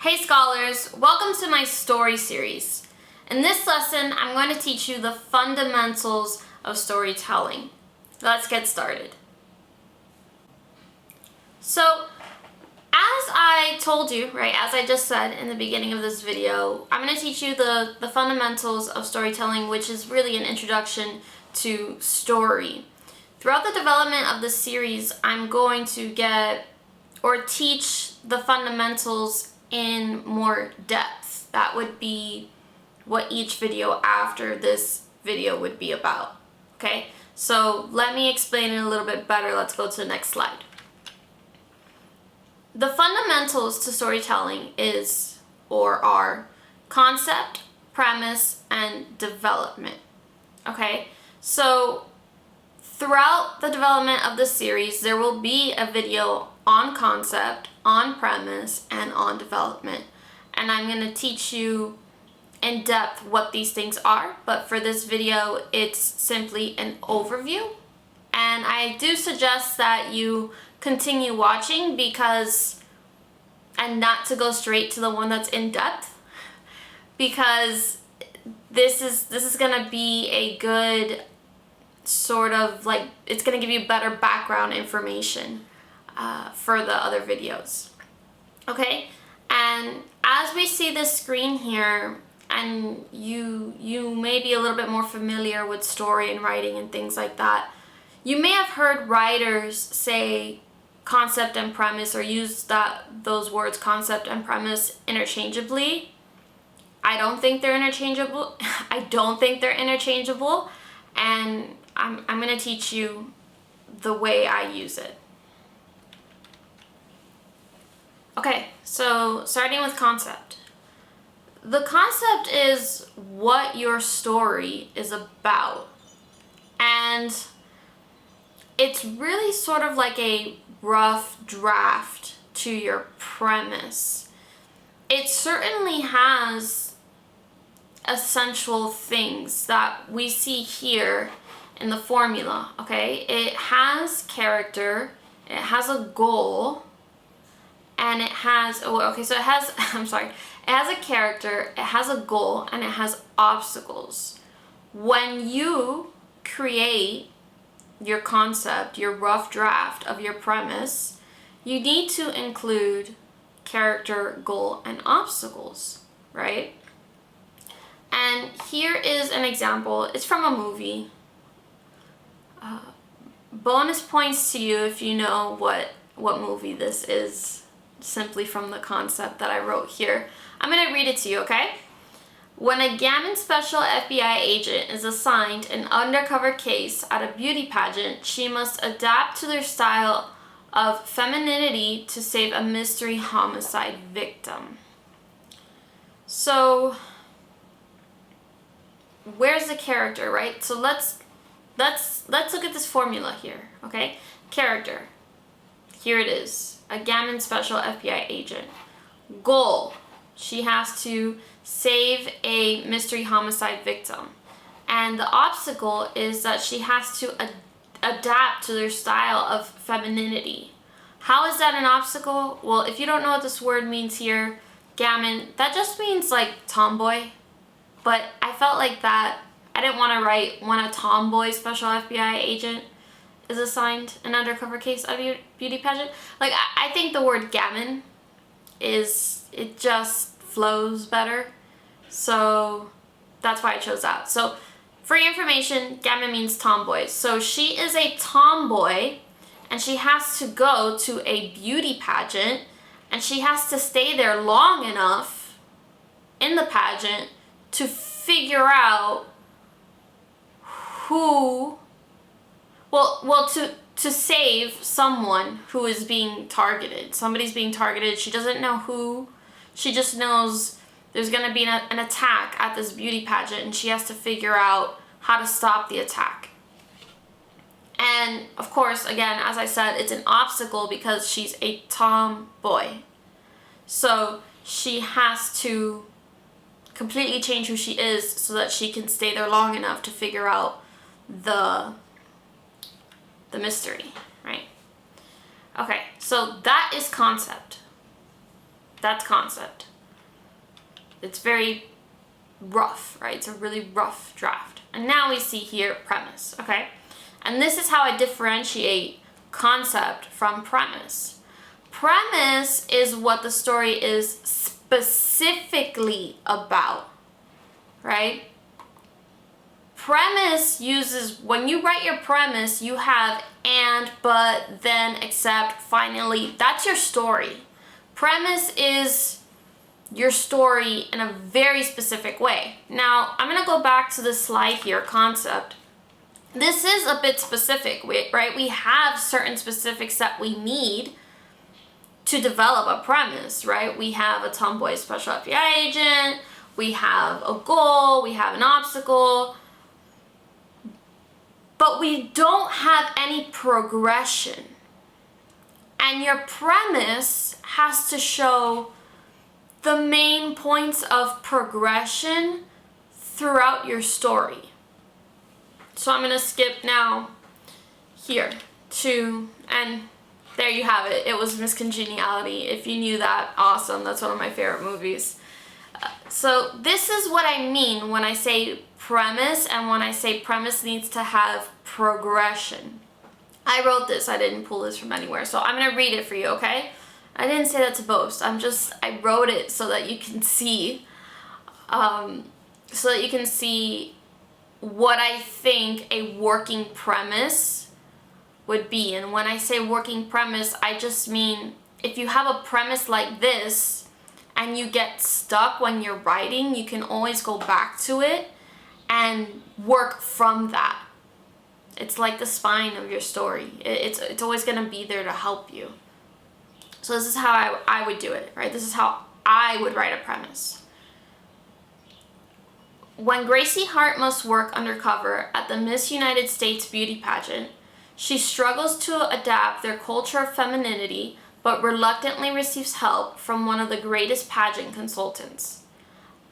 Hey scholars, welcome to my story series. In this lesson, I'm going to teach you the fundamentals of storytelling. Let's get started. So, as I told you, as I just said in the beginning of this video, I'm going to teach you the fundamentals of storytelling, which is really an introduction to story. Throughout the development of this series, I'm going to teach the fundamentals in more depth. That would be what each video after this video would be about. Okay, so let me explain it a little bit better. Let's go to the next slide. The fundamentals to storytelling are concept, premise, and development. Okay, so throughout the development of the series, there will be a video on concept, on premise, and on development. And I'm going to teach you in depth what these things are, but for this video, it's simply an overview. And I do suggest that you continue watching and not to go straight to the one that's in depth, because this is going to be a good sort of it's going to give you better background information for the other videos. Okay, and as we see this screen here, and you may be a little bit more familiar with story and writing and things like that, you may have heard writers say concept and premise, or use those words concept and premise interchangeably. I don't think they're interchangeable. And I'm going to teach you the way I use it. Okay, so starting with concept. The concept is what your story is about. And it's really sort of like a rough draft to your premise. It certainly has essential things that we see here in the formula, okay? It has character, it has a goal, and it has, it has a character, it has a goal, and it has obstacles. When you create your concept, your rough draft of your premise, you need to include character, goal, and obstacles, right? And here is an example. It's from a movie. Bonus points to you if you know what movie this is, simply from the concept that I wrote here. I'm going to read it to you, okay? When a Gammon Special FBI agent is assigned an undercover case at a beauty pageant, she must adapt to their style of femininity to save a mystery homicide victim. So, where's the character, right? So let's look at this formula here, okay? Character. Here it is. A Gammon Special FBI agent. Goal. She has to save a mystery homicide victim. And the obstacle is that she has to adapt to their style of femininity. How is that an obstacle? Well, if you don't know what this word means here, gammon, that just means like tomboy. But I felt like that I didn't want to write when a tomboy special FBI agent is assigned an undercover case of a beauty pageant. I think the word gammon it just flows better. So that's why I chose that. So for your information, gammon means tomboy. So she is a tomboy, and she has to go to a beauty pageant, and she has to stay there long enough in the pageant to figure out to save someone who is being targeted. Somebody's being targeted. She doesn't know who. She just knows there's going to be an attack at this beauty pageant, and she has to figure out how to stop the attack. And of course, again, as I said, it's an obstacle because she's a tomboy. So she has to completely change who she is so that she can stay there long enough to figure out the mystery, right? Okay, so that is concept. That's concept. It's very rough, right? It's a really rough draft. And now we see here premise, okay? And this is how I differentiate concept from premise. Premise is what the story is specifically about, right? Premise uses, when you write your premise, you have and, but, then, except, finally. That's your story. Premise is your story in a very specific way. Now, I'm gonna go back to the slide here, concept. This is a bit specific, right? We have certain specifics that we need to develop a premise, right? We have a tomboy special FBI agent, we have a goal, we have an obstacle, but we don't have any progression. And your premise has to show the main points of progression throughout your story. So I'm gonna skip now here to, and there you have it. It was Miss Congeniality. If you knew that, awesome. That's one of my favorite movies. So this is what I mean when I say premise, and when I say premise needs to have progression. I wrote this, I didn't pull this from anywhere, so I'm gonna read it for you, okay? I didn't say that to boast. I wrote it so that you can see, what I think a working premise would be. And when I say working premise, I just mean if you have a premise like this and you get stuck when you're writing, you can always go back to it and work from that. It's like the spine of your story. It's always gonna be there to help you. So this is how I would do it, right? This is how I would write a premise. When Gracie Hart must work undercover at the Miss United States beauty pageant, she struggles to adapt their culture of femininity, but reluctantly receives help from one of the greatest pageant consultants.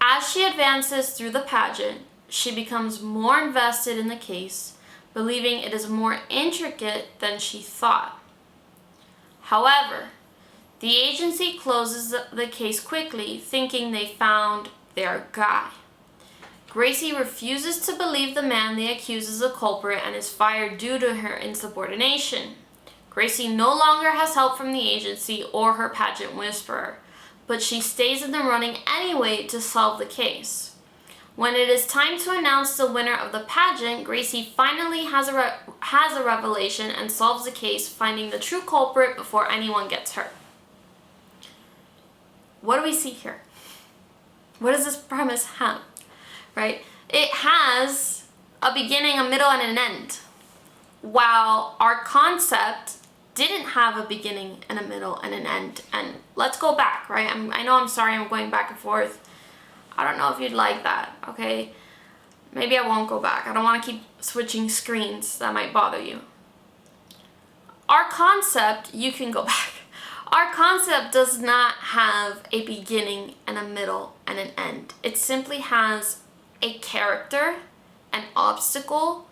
As she advances through the pageant, she becomes more invested in the case, believing it is more intricate than she thought. However, the agency closes the case quickly, thinking they found their guy. Gracie refuses to believe the man they accuse is the culprit and is fired due to her insubordination. Gracie no longer has help from the agency or her pageant whisperer, but she stays in the running anyway to solve the case. When it is time to announce the winner of the pageant, Gracie finally has a revelation and solves the case, finding the true culprit before anyone gets hurt. What do we see here? What does this premise have? Right? It has a beginning, a middle, and an end. While our concept didn't have a beginning and a middle and an end. And let's go back, right? I know I'm sorry I'm going back and forth. I don't know if you'd like that, okay? Maybe I won't go back. I don't want to keep switching screens. That might bother you. Our concept, you can go back. Our concept does not have a beginning and a middle and an end. It simply has a character, an obstacle,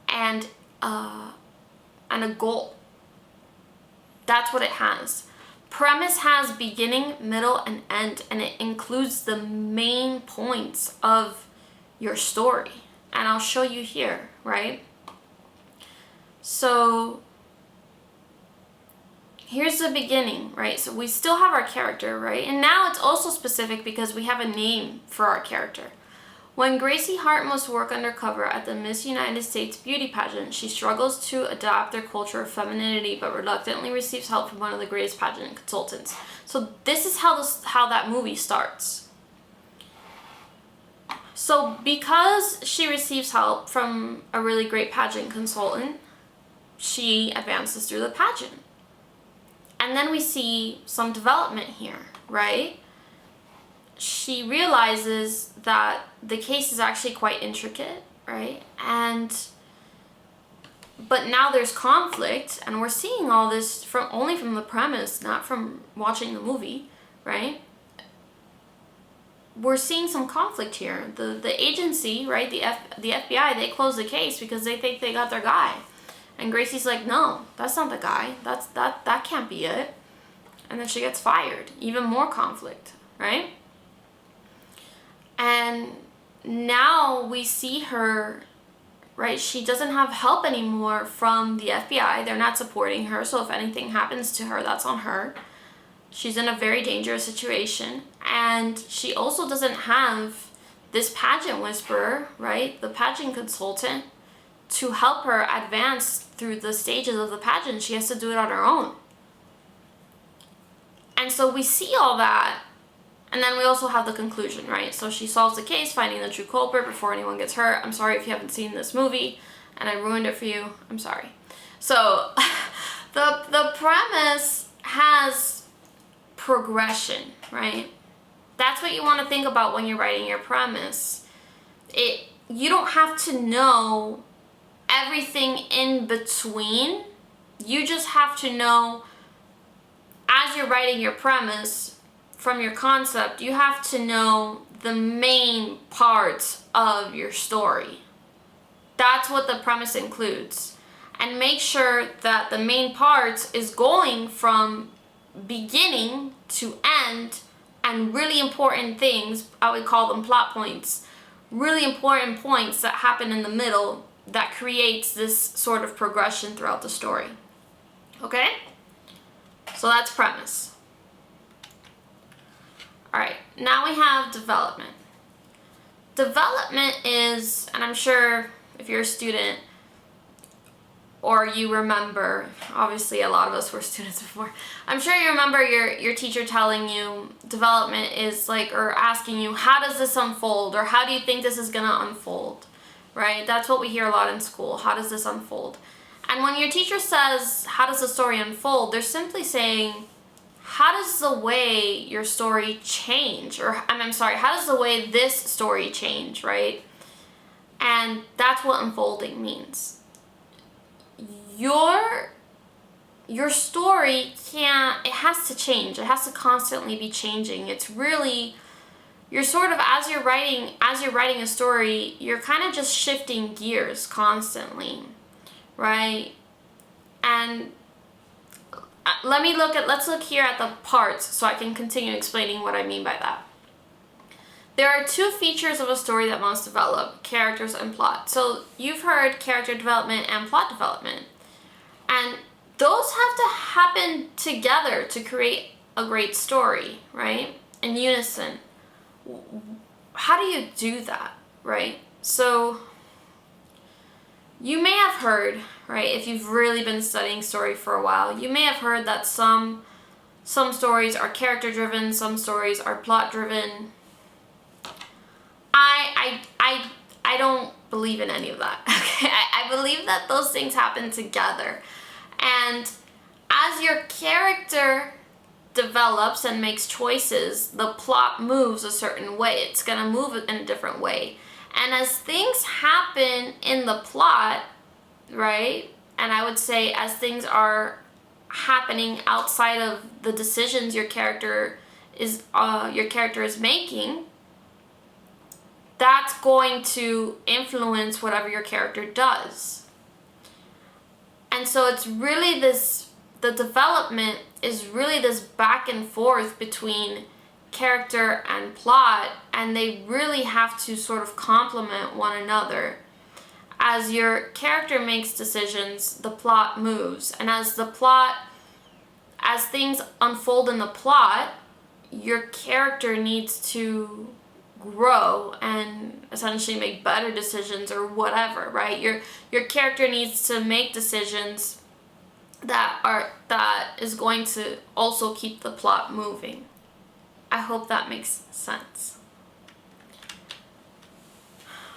and a goal. That's what it has. Premise has beginning, middle, and end, and it includes the main points of your story. And I'll show you here, right? So here's the beginning, right? So we still have our character, right? And now it's also specific because we have a name for our character. When Gracie Hart must work undercover at the Miss United States beauty pageant, she struggles to adopt their culture of femininity, but reluctantly receives help from one of the greatest pageant consultants. So this is how that movie starts. So because she receives help from a really great pageant consultant, she advances through the pageant. And then we see some development here, right? She realizes that the case is actually quite intricate, right? But now there's conflict, and we're seeing all this only from the premise, not from watching the movie, right? We're seeing some conflict here. The agency, right, the FBI, they close the case because they think they got their guy. And Gracie's like, no, that's not the guy. That can't be it. And then she gets fired. Even more conflict, right? And now we see her, right? She doesn't have help anymore from the FBI. They're not supporting her. So if anything happens to her, that's on her. She's in a very dangerous situation. And she also doesn't have this pageant whisperer, right? The pageant consultant, to help her advance through the stages of the pageant. She has to do it on her own. And so we see all that. And then we also have the conclusion, right? So she solves the case, finding the true culprit before anyone gets hurt. I'm sorry if you haven't seen this movie and I ruined it for you. I'm sorry. So the premise has progression, right? That's what you want to think about when you're writing your premise. You don't have to know everything in between. You just have to know, as you're writing your premise, from your concept, you have to know the main parts of your story. That's what the premise includes. And make sure that the main parts is going from beginning to end, and really important things, I would call them plot points, really important points that happen in the middle that creates this sort of progression throughout the story. Okay? So that's premise. Alright, now we have development. Development is, and I'm sure if you're a student or you remember, obviously a lot of us were students before, I'm sure you remember your teacher telling you development is like, or asking you, how does this unfold? Or how do you think this is going to unfold? Right? That's what we hear a lot in school. How does this unfold? And when your teacher says, how does the story unfold? They're simply saying, how does the way your story change? Or, I'm sorry, how does the way this story change, right? And that's what unfolding means. Your story it has to change. It has to constantly be changing. It's really, you're sort of, as you're writing a story, you're kind of just shifting gears constantly, right? And let's look here at the parts so I can continue explaining what I mean by that. There are two features of a story that must develop: characters and plot. So you've heard character development and plot development. And those have to happen together to create a great story, right? In unison. How do you do that, right? So you may have heard, right, if you've really been studying story for a while, you may have heard that some stories are character driven, some stories are plot driven. I don't believe in any of that. Okay? I believe that those things happen together. And as your character develops and makes choices, the plot moves a certain way. It's going to move in a different way. And as things happen in the plot, right, and I would say as things are happening outside of the decisions your character is making, that's going to influence whatever your character does. And so it's really the development is really this back and forth between character and plot, and they really have to sort of complement one another. As your character makes decisions, the plot moves, and as things unfold in the plot, your character needs to grow and essentially make better decisions or whatever, right? Your character needs to make decisions that is going to also keep the plot moving. I hope that makes sense.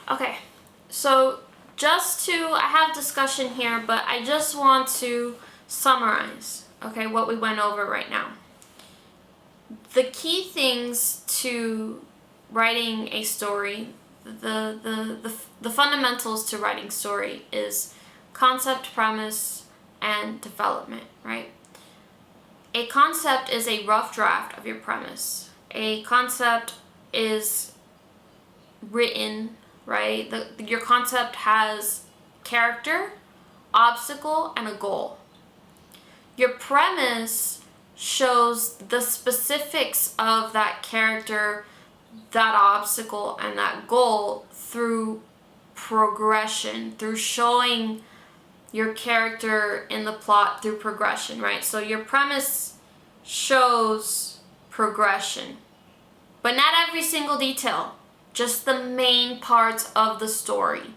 Okay, so I have discussion here, but I just want to summarize, okay, what we went over right now. The key things to writing a story, the fundamentals to writing story is concept, premise, and development, right? A concept is a rough draft of your premise. A concept is written, right? Your concept has character, obstacle, and a goal. Your premise shows the specifics of that character, that obstacle, and that goal through progression, through showing your character in the plot through progression, right? So your premise shows progression, but not every single detail, just the main parts of the story.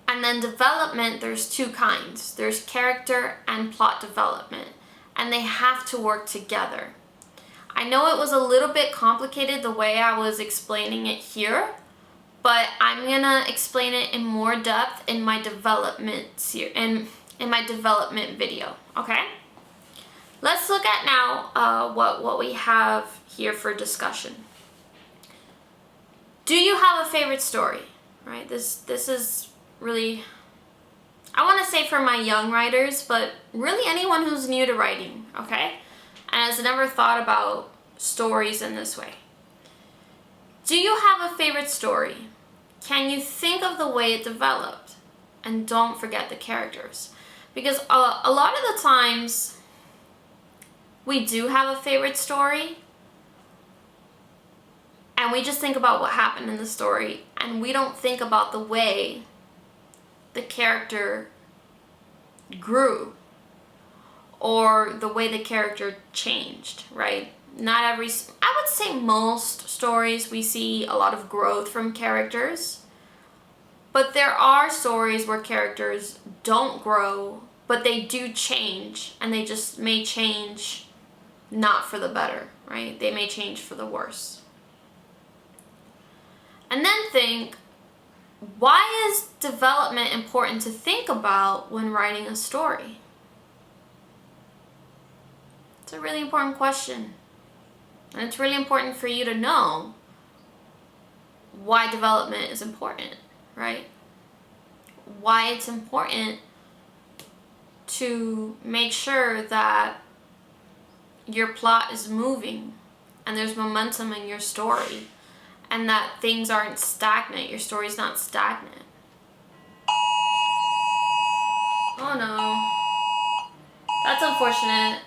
And then development, there's two kinds. There's character and plot development, and they have to work together. I know it was a little bit complicated the way I was explaining it here, but I'm gonna explain it in more depth in my development in my development video. Okay, let's look at now what we have here for discussion. Do you have a favorite story? Right. This is really, I want to say for my young writers, but really anyone who's new to writing. Okay, and has never thought about stories in this way. Do you have a favorite story? Can you think of the way it developed? And don't forget the characters. Because a lot of the times, we do have a favorite story, and we just think about what happened in the story, and we don't think about the way the character grew, or the way the character changed, right? Not every, I would say most stories we see a lot of growth from characters, but there are stories where characters don't grow, but they do change, and they just may change not for the better, right? They may change for the worse. And then think, why is development important to think about when writing a story? It's a really important question. And it's really important for you to know why development is important, right? Why it's important to make sure that your plot is moving and there's momentum in your story, and that things aren't stagnant. Your story's not stagnant. Oh no. That's unfortunate.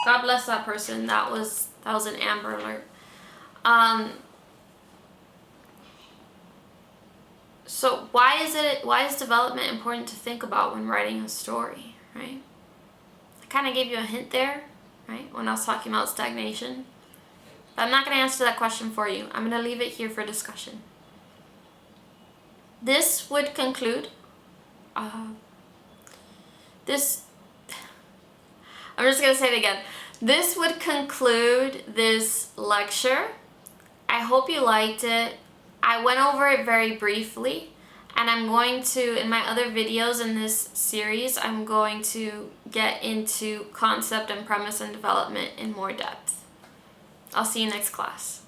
God bless that person. That was an Amber Alert. So why is development important to think about when writing a story, right? I kind of gave you a hint there, right, when I was talking about stagnation. But I'm not going to answer that question for you. I'm going to leave it here for discussion. This would conclude I'm just going to say it again. This would conclude this lecture. I hope you liked it. I went over it very briefly, and I'm going to, in my other videos in this series, I'm going to get into concept and premise and development in more depth. I'll see you next class.